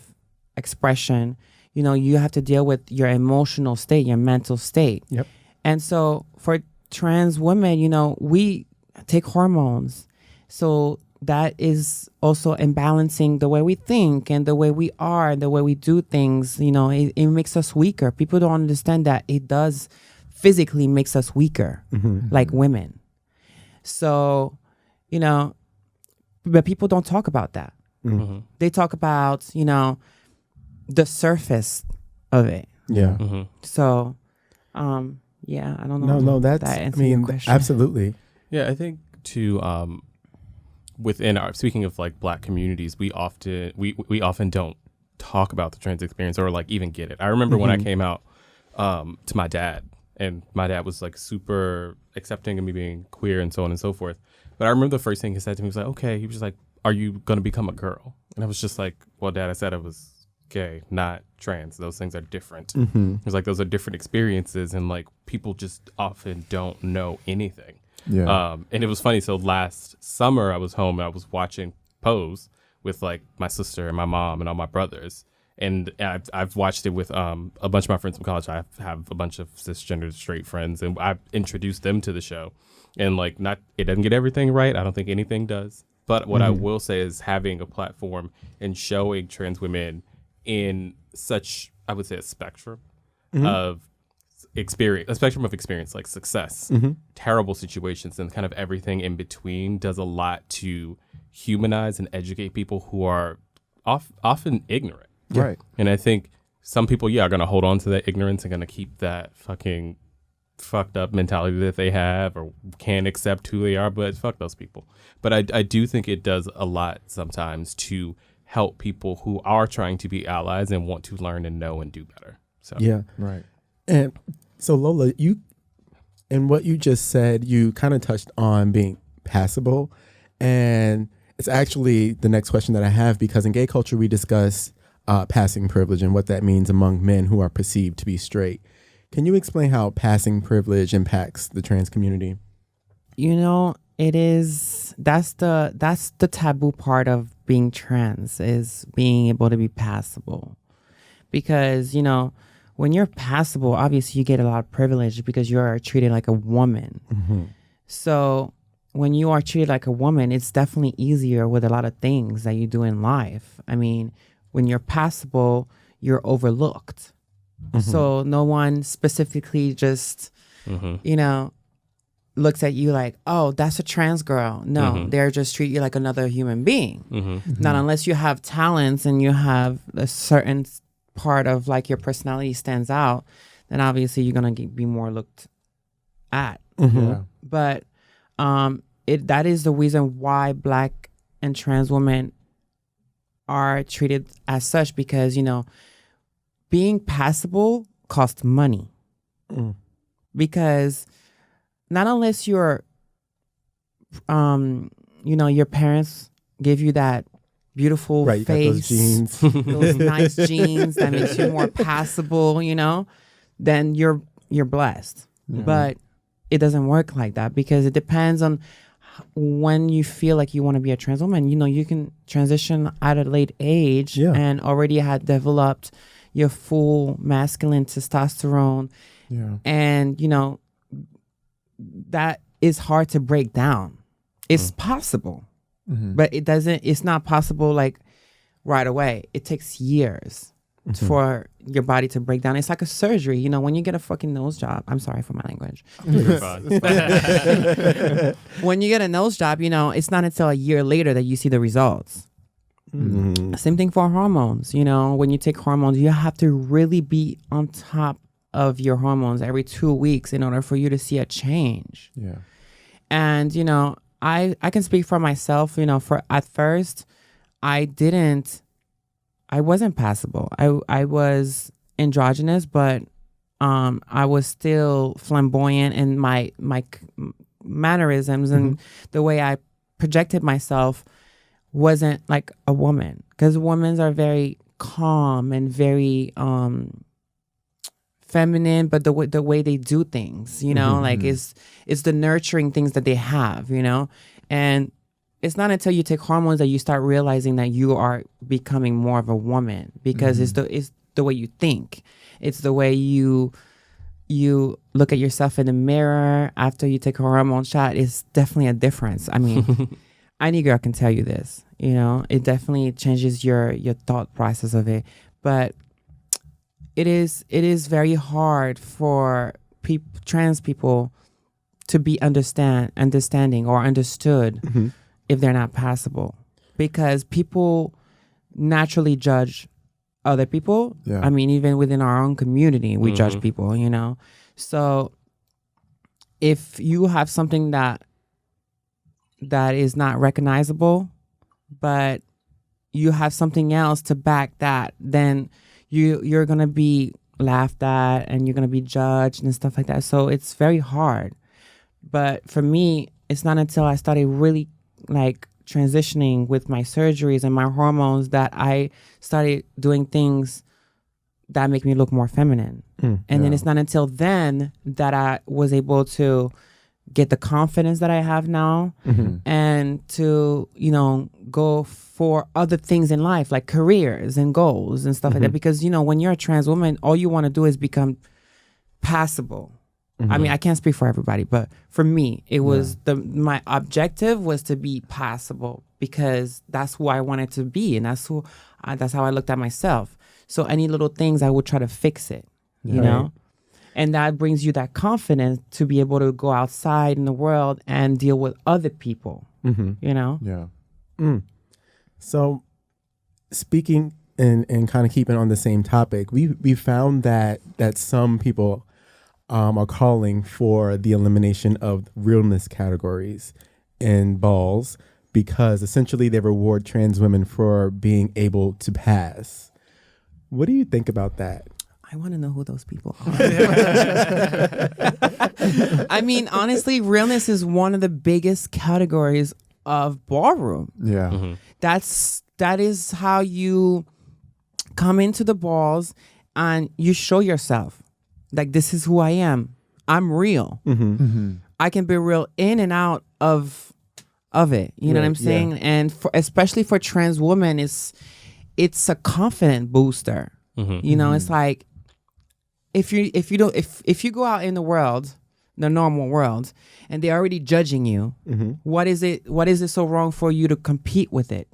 expression, you have to deal with your emotional state, your mental state. Yep. And so for trans women, we take hormones. So that is also imbalancing the way we think and the way we are and the way we do things. It makes us weaker. People don't understand that it does physically makes us weaker, like women. So, but people don't talk about that. They talk about, the surface of it. Yeah. So, yeah, I don't know. No, that's, that your question. absolutely. Yeah, I think too, within our, speaking of like Black communities, we often don't talk about the trans experience or like even get it. I remember when I came out to my dad, and my dad was like super accepting of me being queer and so on and so forth. But I remember the first thing he said to me was like, okay, he was just like, are you going to become a girl? And I was just like, well, Dad, I said I was gay, not trans. Those things are different. It was like, those are different experiences, and like people just often don't know anything. Yeah. And it was funny. So last summer I was home and I was watching Pose with like my sister and my mom and all my brothers. And I've watched it with a bunch of my friends from college. I have a bunch of cisgender straight friends, and I've introduced them to the show. And like, it doesn't get everything right. I don't think anything does. But what I will say is having a platform and showing trans women in such, I would say, a spectrum of experience, like success, terrible situations, and kind of everything in between, does a lot to humanize and educate people who are often ignorant. Right. And I think some people, are going to hold on to that ignorance and going to keep that fucking fucked up mentality that they have, or can't accept who they are, but fuck those people. But I do think it does a lot sometimes to help people who are trying to be allies and want to learn and know and do better. So Yeah. Right. And so Lola, in what you just said, you kind of touched on being passable. And it's actually the next question that I have, because in gay culture, we discuss passing privilege and what that means among men who are perceived to be straight. Can you explain how passing privilege impacts the trans community? That's the taboo part of being trans, is being able to be passable. Because, when you're passable, obviously you get a lot of privilege because you are treated like a woman. So when you are treated like a woman, it's definitely easier with a lot of things that you do in life. I mean, when you're passable, you're overlooked. So no one specifically just, looks at you like, oh, that's a trans girl. No, they're just treat you like another human being. Not unless you have talents and you have a certain part of like your personality stands out, then obviously you're going to be more looked at. Yeah. But that is the reason why Black and trans women are treated as such, because, being passable costs money. Because not unless you're, your parents give you that beautiful Right, face, those genes. those nice genes that makes you more passable, then you're blessed. But it doesn't work like that, because it depends on when you feel like you want to be a trans woman. You can transition at a late age and already had developed your full masculine testosterone. Yeah. And, that is hard to break down. It's possible, but it's not possible like right away. It takes years for your body to break down. It's like a surgery. When you get a fucking nose job, I'm sorry for my language. When you get a nose job, it's not until a year later that you see the results. Same thing for hormones. When you take hormones, you have to really be on top of your hormones every 2 weeks in order for you to see a change. Yeah. And, I can speak for myself, for at first I wasn't passable. I was androgynous, but I was still flamboyant, and my mannerisms and the way I projected myself wasn't like a woman, because women are very calm and very feminine, but the way they do things, you know, like it's the nurturing things that they have, you know. And it's not until you take hormones that you start realizing that you are becoming more of a woman, because it's the way you think, it's the way you look at yourself in the mirror after you take a hormone shot. Is definitely a difference. I mean, any girl can tell you this, you know. It definitely changes your thought process of it. But it is very hard for trans people to be understanding or understood if they're not passable, because people naturally judge other people. Yeah. I mean, even within our own community, we judge people, you know. So if you have something that is not recognizable, but you have something else to back that, then you're going to be laughed at and you're going to be judged and stuff like that. So it's very hard. But for me, it's not until I started really like transitioning with my surgeries and my hormones that I started doing things that make me look more feminine. Then it's not until then that I was able to get the confidence that I have now and to, you know, go for other things in life, like careers and goals and stuff like that. Because, you know, when you're a trans woman, all you want to do is become passable. I mean, I can't speak for everybody, but for me, it was my objective was to be passable, because that's who I wanted to be, and that's how I looked at myself. So any little things, I would try to fix it, you know, and that brings you that confidence to be able to go outside in the world and deal with other people, you know. Yeah. So, speaking and kind of keeping on the same topic, we found that some people are calling for the elimination of realness categories in balls, because essentially they reward trans women for being able to pass. What do you think about that? I want to know who those people are. I mean, honestly, realness is one of the biggest categories of ballroom. Yeah. That is how you come into the balls and you show yourself. Like, this is who I am. I'm real. I can be real in and out of it. You know what I'm saying? Yeah. And especially for trans women, it's a confident booster. You know, it's like if you go out in the world, the normal world, and they're already judging you, what is it so wrong for you to compete with it?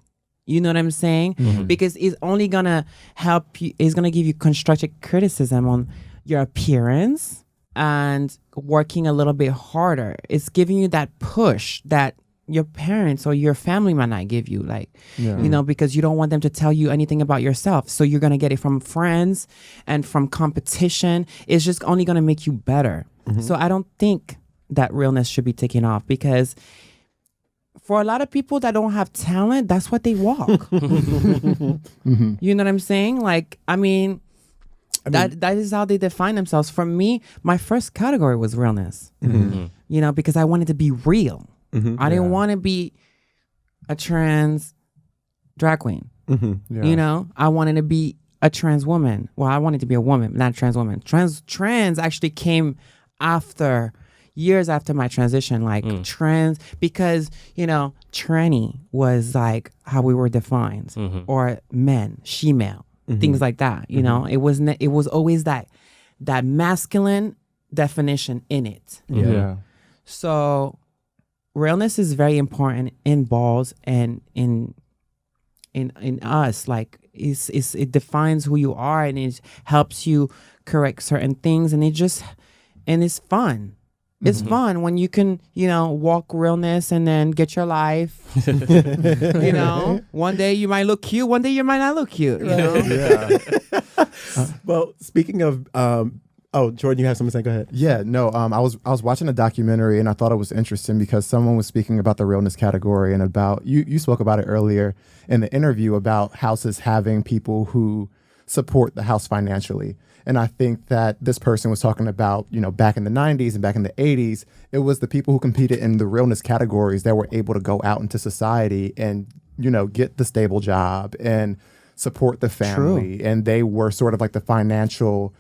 You know what I'm saying? Because it's only gonna help you. It's gonna give you constructive criticism on your appearance and working a little bit harder. It's giving you that push that your parents or your family might not give you, like, you know, because you don't want them to tell you anything about yourself. So you're going to get it from friends and from competition. It's just only going to make you better. So I don't think that realness should be taken off, because for a lot of people that don't have talent, that's what they walk. You know what I'm saying? Like, I mean, that is how they define themselves. For me, my first category was realness, you know, because I wanted to be real. I didn't want to be a trans drag queen. You know, I wanted to be a trans woman. Well, I wanted to be a woman, not a trans woman. Trans actually came years after my transition, like trans, because, you know, tranny was like how we were defined, or men, she-male. Things like that, you know. It was always that masculine definition in it. So realness is very important in balls and in us. Like, it defines who you are, and it helps you correct certain things, and it's fun. It's fun when you can, you know, walk realness and then get your life. You know, one day you might look cute, one day you might not look cute. You know? Well, speaking of, Jordan, you have something to say? Go ahead. Yeah, no. I was watching a documentary, and I thought it was interesting because someone was speaking about the realness category, and about you spoke about it earlier in the interview about houses having people who support the house financially. And I think that this person was talking about, you know, back in the 90s and back in the 80s, it was the people who competed in the realness categories that were able to go out into society and get the stable job and support the family. And they were sort of like the financial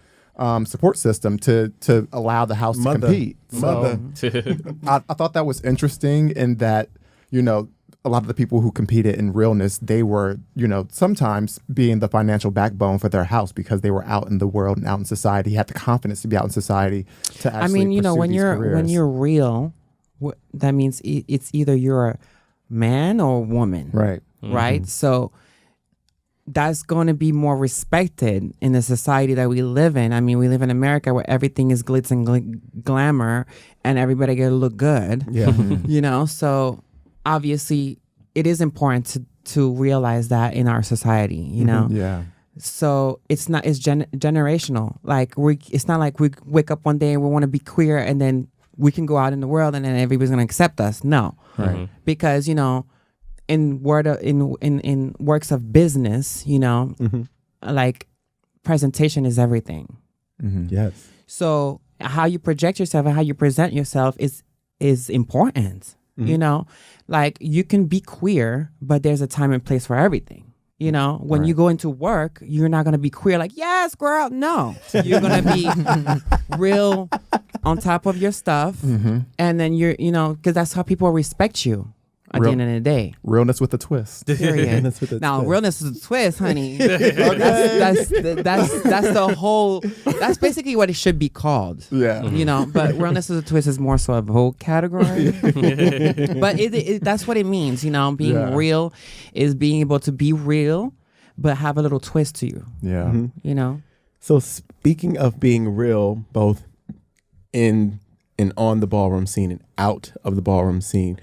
support system to allow the house to compete. So I thought that was interesting in that, a lot of the people who competed in Realness, they were, sometimes being the financial backbone for their house because they were out in the world and out in society, had the confidence to be out in society to actually pursue when these you're careers. when you're real, that means it's either you're a man or a woman, Right. Right. So that's going to be more respected in the society that we live in. I mean, we live in America where everything is glitz and glamour, and everybody got to look good. Yeah. So obviously it is important to realize that in our society, Yeah. So it's generational. Like it's not like we wake up one day and we want to be queer and then we can go out in the world and then everybody's going to accept us. No. Right. Because, in works of business, like presentation is everything. Yes. So how you project yourself and how you present yourself is important. Like you can be queer, but there's a time and place for everything. When you go into work, you're not going to be queer like, yes, girl. No, you're going to be real on top of your stuff. And then because that's how people respect you at the end of the day. Realness with a twist. Period. Now, realness is a twist, honey. That's the whole. That's basically what it should be called. Yeah. But realness is a twist is more so a vogue category. But that's what it means. Being real is being able to be real, but have a little twist to you. Yeah. So speaking of being real, both in and on the ballroom scene and out of the ballroom scene,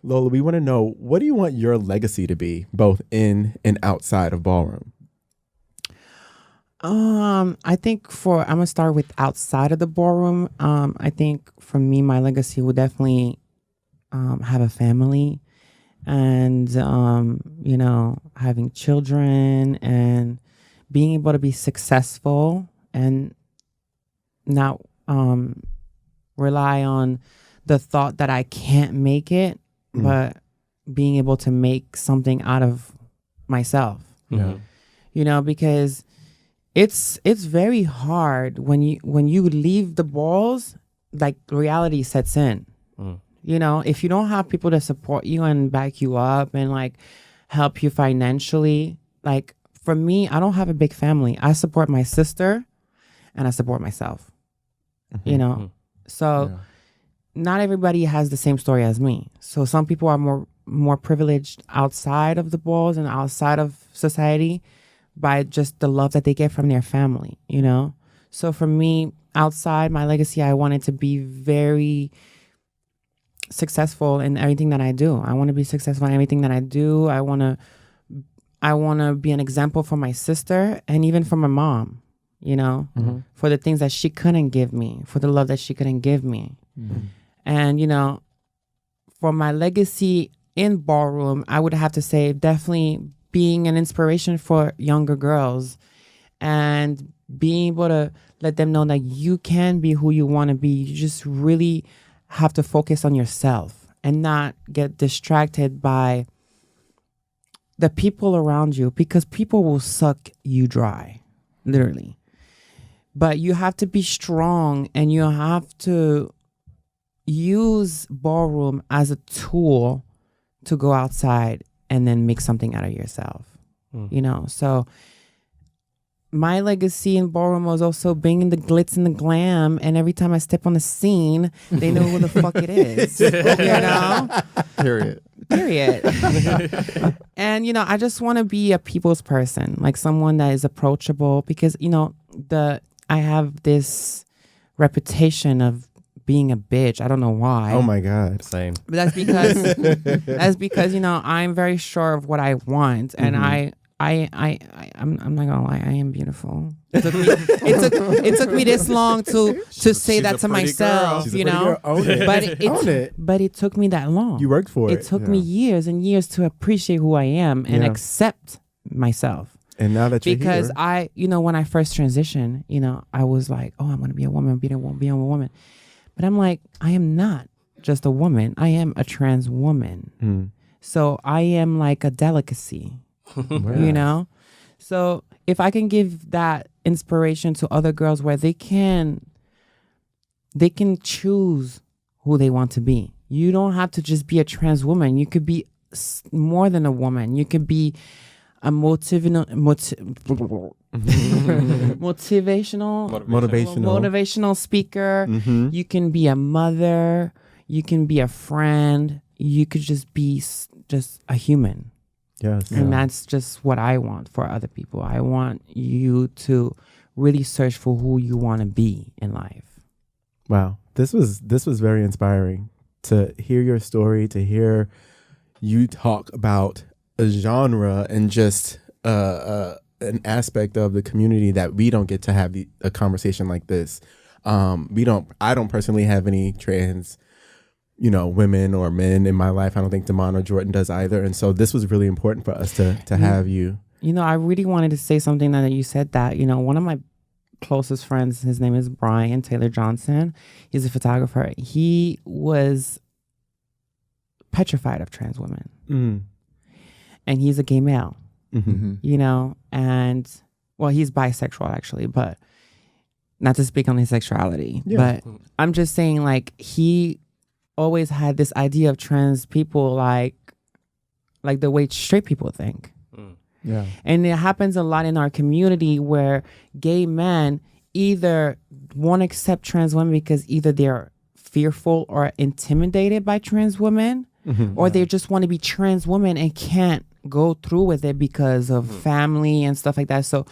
Lola, we want to know, what do you want your legacy to be, both in and outside of ballroom? I think I'm gonna start with outside of the ballroom. I think for me, my legacy would definitely have a family, and having children and being able to be successful and not rely on the thought that I can't make it, but being able to make something out of myself. Because it's very hard when you leave the balls, like reality sets in. If you don't have people to support you and back you up and like help you financially, like for me, I don't have a big family. I support my sister and I support myself. So not everybody has the same story as me. So some people are more privileged outside of the balls and outside of society by just the love that they get from their family, So for me, outside my legacy, I wanted to be very successful in everything that I do. I want to be successful in everything that I do. I want to be an example for my sister and even for my mom, for the things that she couldn't give me, for the love that she couldn't give me. And, for my legacy in ballroom, I would have to say definitely being an inspiration for younger girls and being able to let them know that you can be who you want to be. You just really have to focus on yourself and not get distracted by the people around you, because people will suck you dry, literally. But you have to be strong and you have to use ballroom as a tool to go outside and then make something out of yourself. So my legacy in ballroom was also bringing the glitz and the glam, and every time I step on the scene, they know who the fuck it is. Period. And I just want to be a people's person, like someone that is approachable, because I have this reputation of being a bitch. I don't know why. Oh my God. Same. But that's because I'm very sure of what I want, and I'm not gonna lie, I am beautiful. It took me this long to say that to myself, But it took me that long. You worked for it. It took me years and years to appreciate who I am and accept myself. And now that you're because here. when I first transitioned, I was like, oh, I'm gonna be a woman, be a woman. But I'm like, I am not just a woman. I am a trans woman. So I am like a delicacy, you know? So if I can give that inspiration to other girls where they can choose who they want to be. You don't have to just be a trans woman. You could be more than a woman. You could be a motivational speaker. Mm-hmm. You can be a mother. You can be a friend. You could just be just a human. Yes. And that's just what I want for other people. I want you to really search for who you want to be in life. Wow. This was very inspiring to hear your story, to hear you talk about a genre and just an aspect of the community that we don't get to have a conversation like this. I don't personally have any trans, women or men in my life. I don't think Damon or Jordan does either. And so this was really important for us to have you. I really wanted to say something that you said that, one of my closest friends, his name is Brian Taylor Johnson. He's a photographer. He was petrified of trans women. Mm. And he's a gay male, mm-hmm. And well, he's bisexual actually, but not to speak on his sexuality, but I'm just saying like he always had this idea of trans people like the way straight people think. Yeah. And it happens a lot in our community where gay men either won't accept trans women because either they're fearful or intimidated by trans women, or they just want to be trans women and can't go through with it because of family and stuff like that. So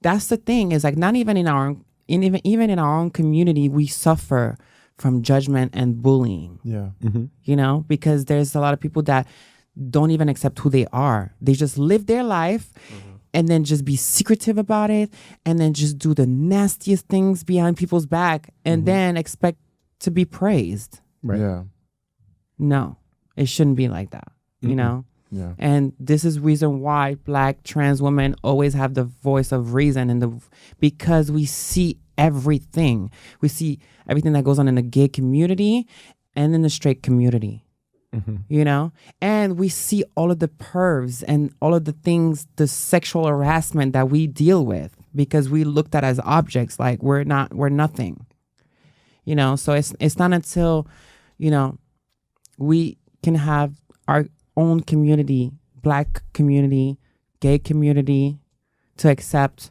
that's the thing, is like not even in our even in our own community, we suffer from judgment and bullying. Yeah. Because there's a lot of people that don't even accept who they are. They just live their life and then just be secretive about it and then just do the nastiest things behind people's back and then expect to be praised. Right. Yeah. No, it shouldn't be like that, Yeah. And this is reason why Black trans women always have the voice of reason because we see everything. We see everything that goes on in the gay community and in the straight community. And we see all of the pervs and all of the things, the sexual harassment that we deal with because we looked at as objects, like we're nothing. So it's not until, we can have our own community, Black community, gay community, to accept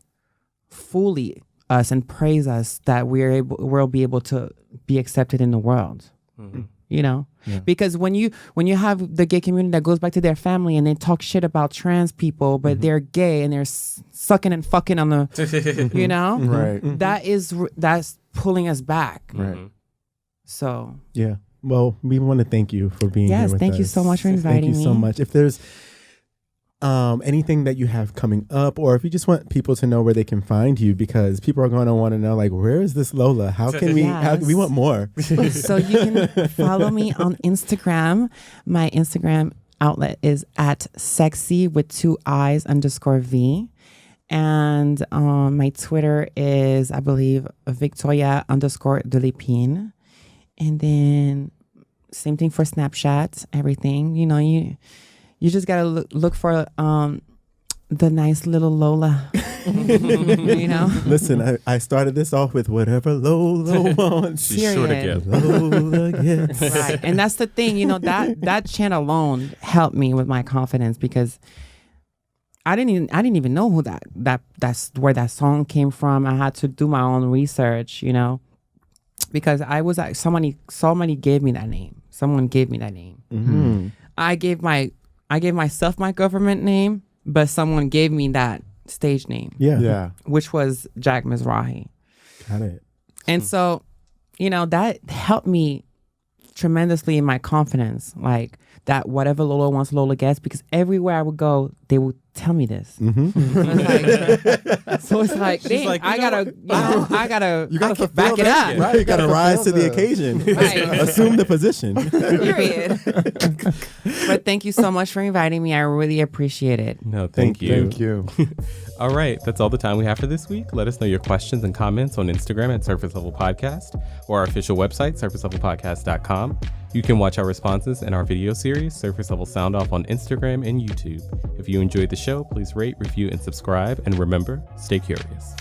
fully us and praise us that we'll be able to be accepted in the world. Because when you have the gay community that goes back to their family and they talk shit about trans people, but they're gay and they're sucking and fucking on the, right. That's pulling us back. Right. So. Yeah. Well, we want to thank you for being here with us. Yes, thank you so much for inviting me. Thank you so much. If there's anything that you have coming up, or if you just want people to know where they can find you, because people are going to want to know, like, where is this Lola? How can we? How we want more? So you can follow me on Instagram. My Instagram outlet is at sexy with 2 eyes _ and my Twitter is, I believe, Victoria _Delépine. And then same thing for Snapchat, everything. You just gotta look for the nice little Lola. Listen, I started this off with whatever Lola wants. She's sure to get Lola gets. Right, and that's the thing. That chant alone helped me with my confidence because I didn't even know who that's where that song came from. I had to do my own research. Because I was like, somebody gave me that name. Someone gave me that name. I gave myself my government name, but someone gave me that stage name. Yeah. Which was Jack Mizrahi. Got it. And so, that helped me tremendously in my confidence. Like that whatever Lola wants, Lola gets, because everywhere I would go, they would tell me this. So it's like, dang, like, I gotta back it up. Right, you gotta rise to the occasion. Right. Assume the position. Period. But thank you so much for inviting me. I really appreciate it. No, thank you. Thank you. All right, that's all the time we have for this week. Let us know your questions and comments on Instagram at Surface Level Podcast or our official website, surfacelevelpodcast.com. You can watch our responses in our video series, Surface Level Sound Off, on Instagram and YouTube. If you enjoyed the show, please rate, review, and subscribe. And remember, stay curious.